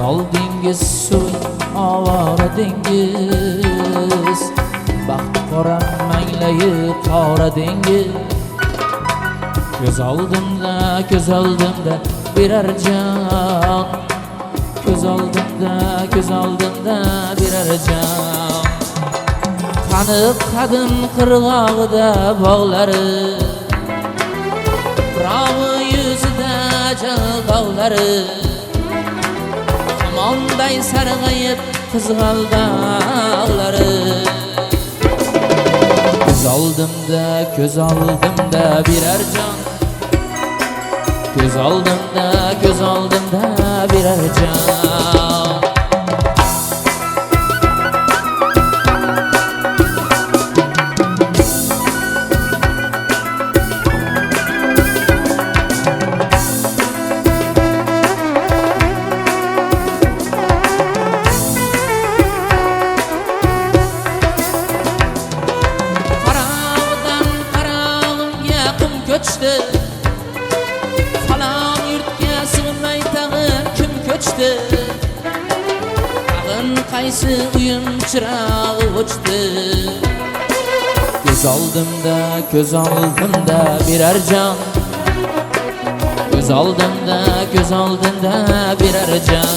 Orol dengiz suv ovora dengiz, baxt qora manglayi qora dengiz. Ko'z oldimda birar jon, ko'z oldimda birar jon. Qanib qadim qirg'og'ida bog'lari, birovi yuzida jalg'ovlari, monday sarg'ayib qizg'aldaqlari. Ko'z oldimda birar jon, ko'z oldimda birar jon. Falon yurtga sig'may tag'in kim ko'chdi? Tag'in qaysi uyim chirog'i o'chdi? Ko'z oldimda birar jon, ko'z oldimda birar jon.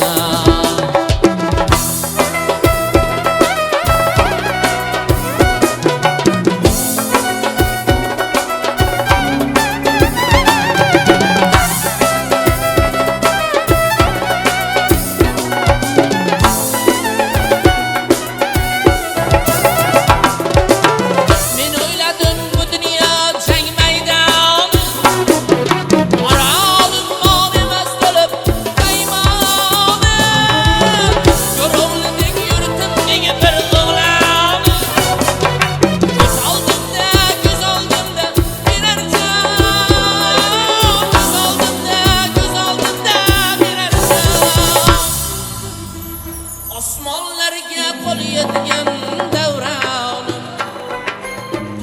Osmonlarga qo'l yetgan davronim,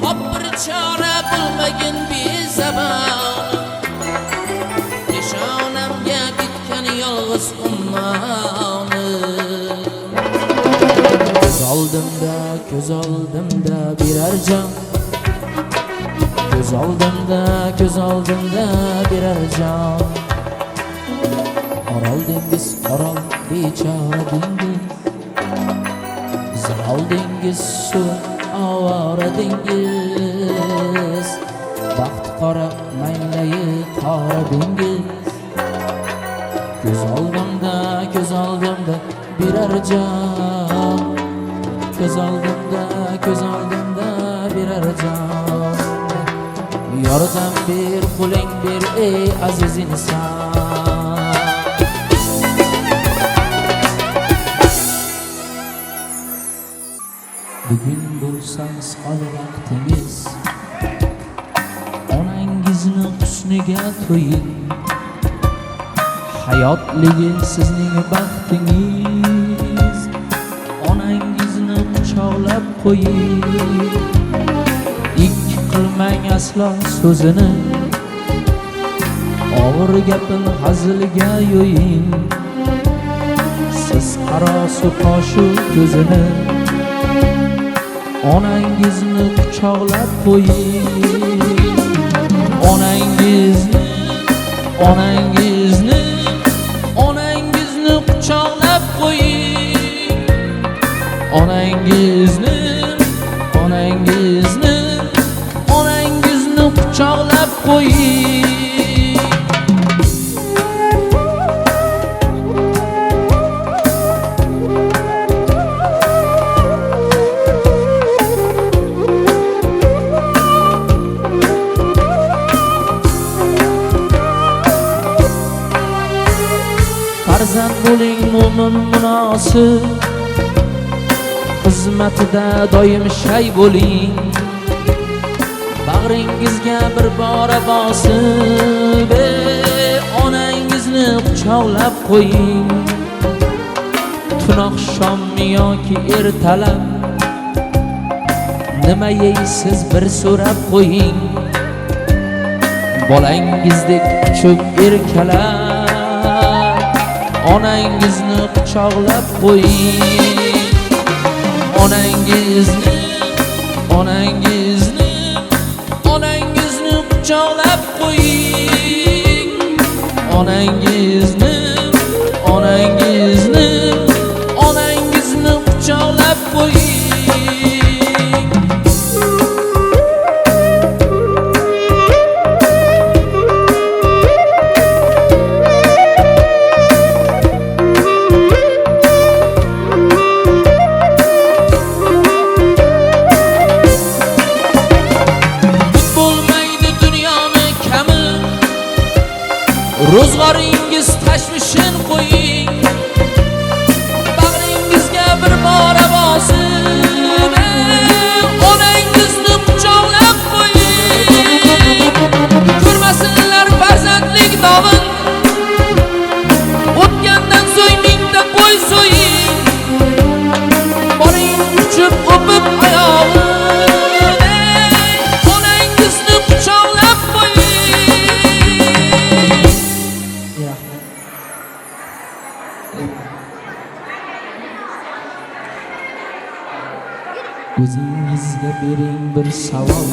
top bir chora bilmagin bezabonim. Peshonamga bitgan yolg'iz ummonim. Ko'z oldimda birar jon, ko'z oldimda birar jon. Orol dengiz, orol bechora dengiz, Zilol dengiz suv ovora dengiz, baxt qora manglayi qora dengiz. Ko'z oldimda birar jon, ko'z oldimda birar jon. Yordam ber, qo'ling ber ey aziz inson. Bugun bo'lsangiz qol vaqtingiz, onangizni husniga to'ying. Hayotligi sizning baxtingiz, onangizni quchoqlab qo'ying. Ikki qilmang aslo so'zini, og'ir gapin hazilga yo'ying. Siz qarosu qoshu ko'zini, onangizni quchoqlab qo'ying. Onangizni quchoqlab qo'ying. Onangizni quchoqlab qo'ying. Farzand bo'ling mo'min munosib, xizmatida doim shay bo'ling. Bag'ringizga bir bora bosib, onangizni quchoqlab qo'ying. Tun oqshom yoki ertalab nima yeysiz bir so'rab qo'ying. Bolangizdek kuchuk erkalab onangizni quchoqlab qo'ying. Onangizni quchoqlab qo'ying. Onangizni quchoqlab qo'ying. Ro'zg'oringiz tashvishin qo'ying. Bag'ringizga bir bora bosib onangizni quchoqlab qo'ying. Ko'rmasinlar farzandlik dog'in, o'tgandan so'ng mingta qo'y so'ying. Boring uchib o'pib oyog'ini, onangizni quchoqlab qo'ying. O'zingizga bering bir savol,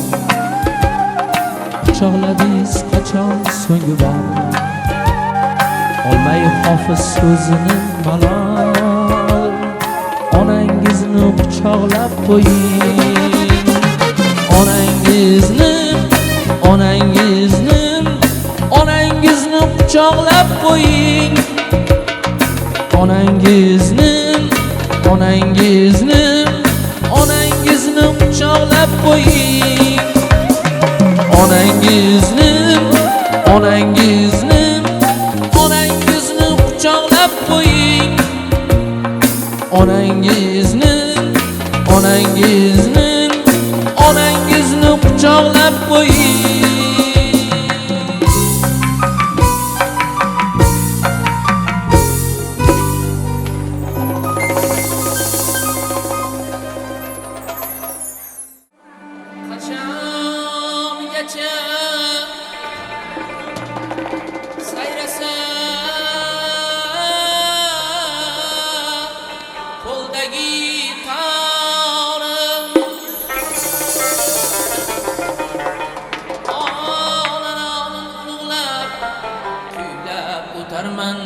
quchoqladingiz qachon so'nggi bor? Olmay hofiz so'zini malol, onangizni quchoqlab qo'ying. Onangizni quchoqlab qo'ying. Onangizni quchoqlab qo'ying. Onangizni quchoqlab qo'ying. Onangizni quchoqlab qo'ying. Sayrasa qo'ldagi torim, onanomni ulug'lab kuylab o'tarman.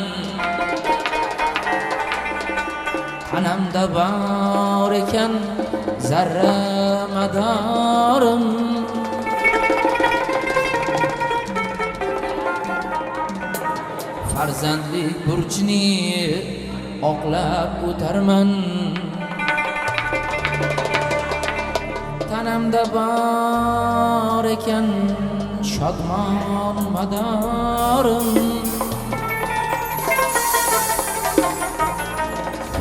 Tanamda bor ekan zarra madorim, farzandlik burchini oqlab o'tarman. Tanamda bor ekan shodmon madorim,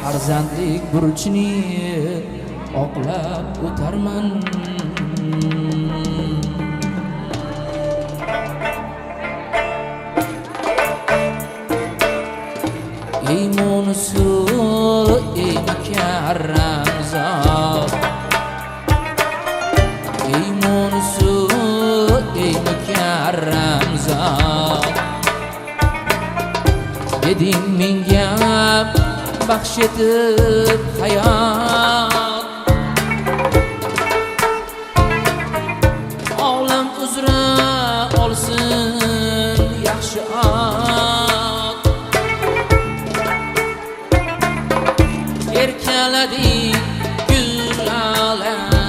farzandlik burchini oqlab o'tarman. Ey Munusu, ey mukarram zot, ey Munusu, ey mukarram zot, deding menga baxsh etib hayot. Olam uzra olsin yaxshi ot. Erkalading gul alaginam,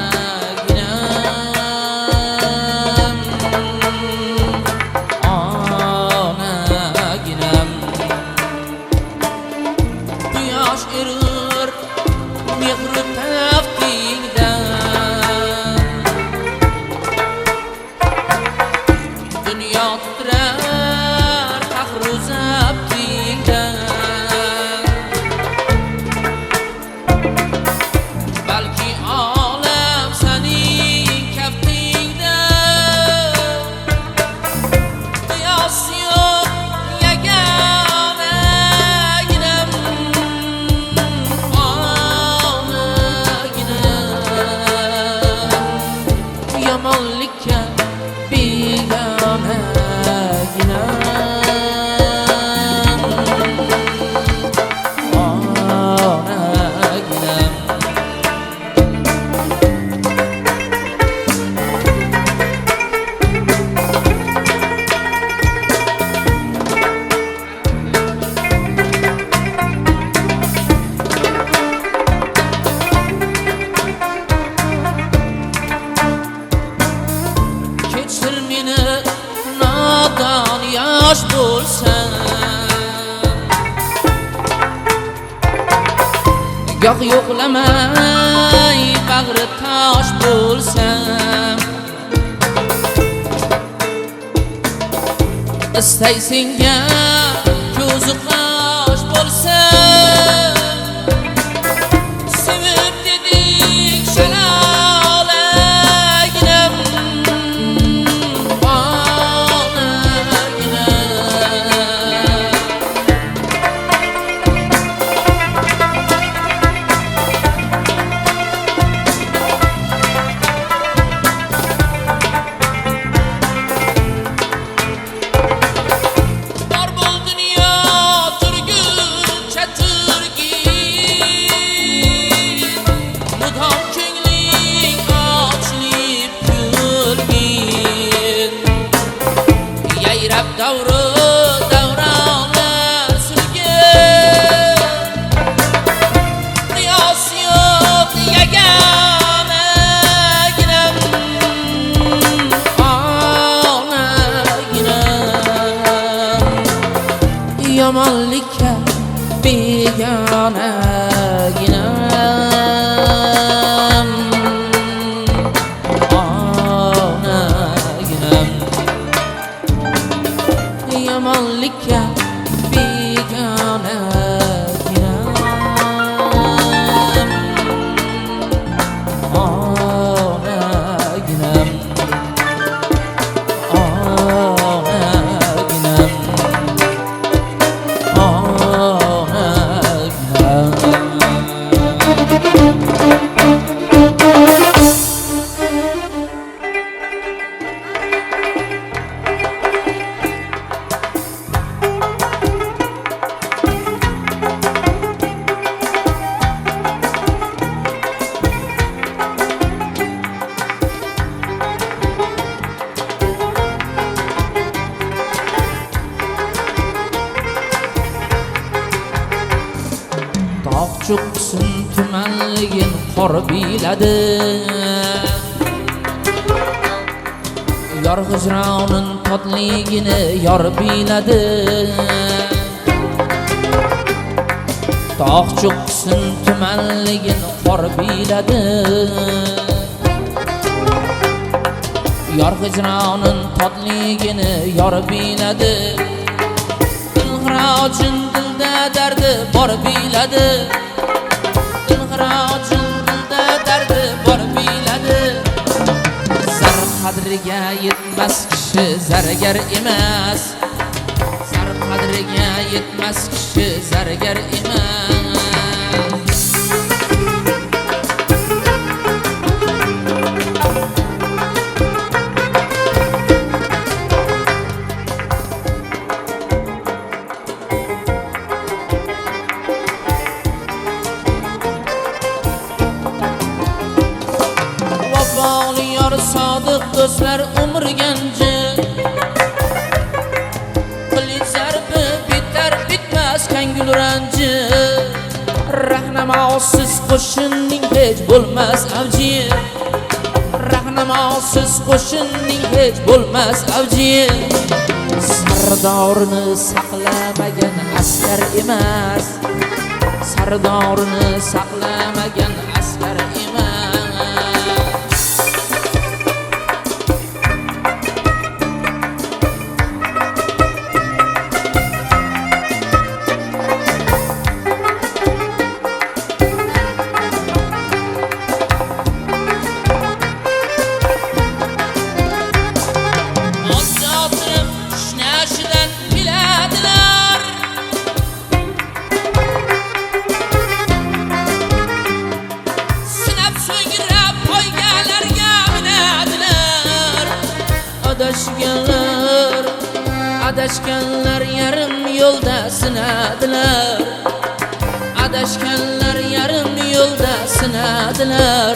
onaginam. Quyosh erir mehri taftingdan, dunyo titrar qahru zabtingdan. Balki olam sening kaftingda, qiyos yo'q yagonaginam, onaginam. Yo'q yo'qlamay bag'ri tosh bo'lsam, istay senga ko'zi qosh bo'lsam, sevib dedik shalolaginam, yomonlikka begonaginam, onaginam. Yomonlikka begonaginam, onaginam, onaginam. Tog'chuqsin tumanligin qor biladi, yor hijronin totligini yor biladi. Tog'chuqsin tumanligin qor biladi, yor hijronin totligini yor biladi. Inqirojin dilda dardi bor biladi, inqirojin dilda dardi bor biladi. Zar qadriga yetmas kishi zargar emas, zar qadriga yetmas kishi zargar emas. Sodiq do'stlar umr ganji, qilich zarbi bitar bitmas kangul ranji. Rahnamosiz qo'shinning hech bo'lmas avji, rahnamosiz qo'shinning hech bo'lmas avji. Sardorini saqlamagan askar emas, sardorini saqlamagan askar emas. Adashganlar yarim yo'lda sinadilar, adashganlar yarim yo'lda sinadilar.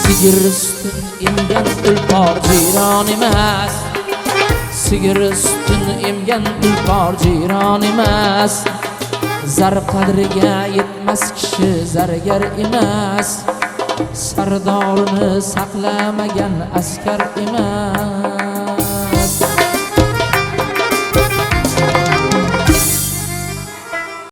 Sigir ustin emgan tulpor jiron emas, sigir ustin emgan tulpor jiron emas. Zar qadriga yetmas kishi zargar emas, sardorini saqlamagan askar emas.